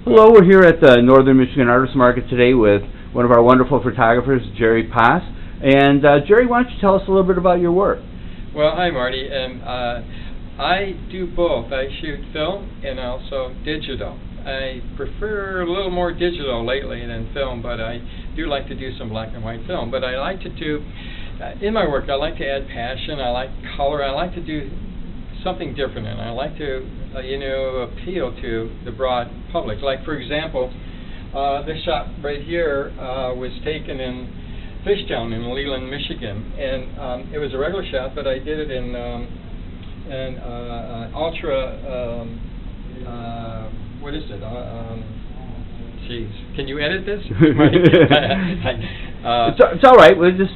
Hello, we're here at the Northern Michigan Artist Market today with one of our wonderful photographers, Gerry Pas. And Gerry, why don't you tell us a little bit about your work? Well, hi Marty, and I do both. I shoot film and also digital. I prefer a little more digital lately than film, but I do like to do some black and white film. But I like to do, in my work, I like to add passion, I like color, I like to do something different, and I like to, appeal to the broad public. Like, for example, this shot right here was taken in Fishtown in Leland, Michigan, and it was a regular shot, but I did it in ultra, what is it? Geez, can you edit this? It's all right. We'll just.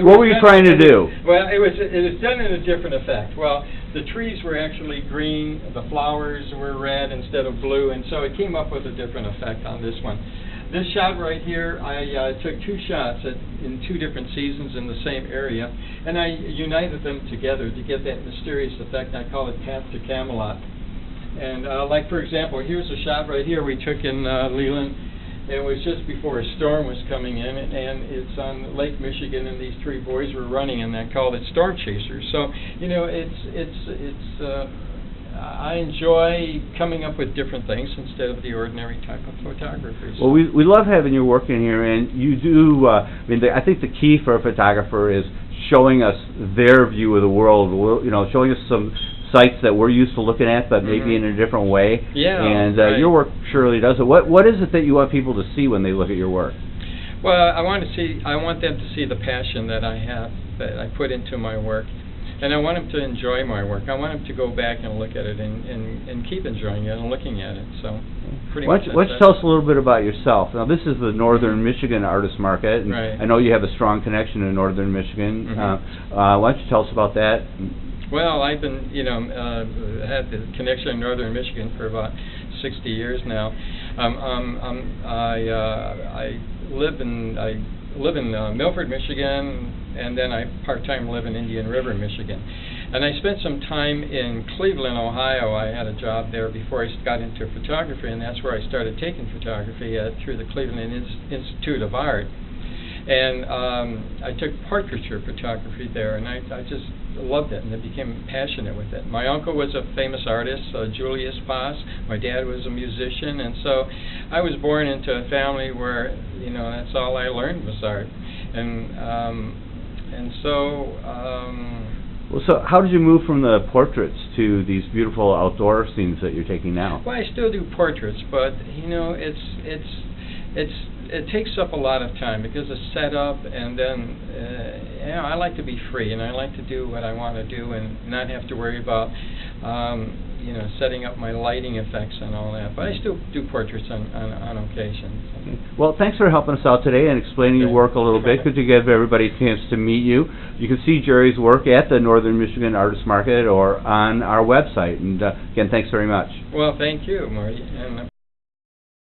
What were you trying to do? Well, it was done in a different effect. Well, the trees were actually green, the flowers were red instead of blue, and so it came up with a different effect on this one. This shot right here, I took two shots in two different seasons in the same area, and I united them together to get that mysterious effect. I call it Path to Camelot. And like, for example, here's a shot right here we took in Leland. It was just before a storm was coming in, and it's on Lake Michigan, and these three boys were running, and I called it Storm Chasers. So, I enjoy coming up with different things instead of the ordinary type of photography. Well, we love having you work in here, and you do. I think the key for a photographer is showing us their view of the world. Showing us some sites that we're used to looking at, but maybe in a different way. Yeah. And right. Your work surely does it. What is it that you want people to see when they look at your work? Well, I want them to see the passion that I have, that I put into my work, and I want them to enjoy my work. I want them to go back and look at it and keep enjoying it and looking at it. So, pretty much. Why don't you tell us a little bit about yourself? Now, this is the Northern Michigan Artist Market, and right. I know you have a strong connection to Northern Michigan. Why don't you tell us about that? Well, I've been, had the connection in Northern Michigan for about 60 years now. I live in Milford, Michigan, and then I part-time live in Indian River, Michigan. And I spent some time in Cleveland, Ohio. I had a job there before I got into photography, and that's where I started taking photography through the Cleveland Institute of Art. And I took portraiture photography there, and I just loved it, and I became passionate with it. My uncle was a famous artist, Gerry Pas. My dad was a musician, and so I was born into a family where, that's all I learned was art. Well, so how did you move from the portraits to these beautiful outdoor scenes that you're taking now? Well, I still do portraits, but it takes up a lot of time because it's set up, and then I like to be free, and I like to do what I want to do and not have to worry about setting up my lighting effects and all that. But I still do portraits on occasion. Okay. Well, thanks for helping us out today and explaining your work a little bit. Could you give everybody a chance to meet you? You can see Gerry's work at the Northern Michigan Artist Market or on our website. And again, thanks very much. Well, thank you, Marty. And